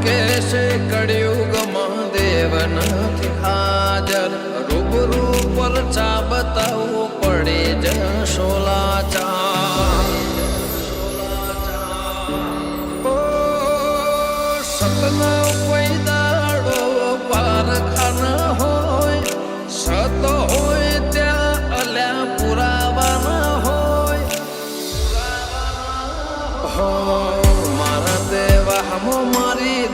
કેશે કળિયુગમાં દેવ નથી હાજર રૂબરૂ પર ચા બતાવવું પડે જશો લાચાર સતના કોઈ દાડો પારખાના હોય સત હોય ત્યાં અલ્યા પુરાવાના હોય મારા દેવામાં મારી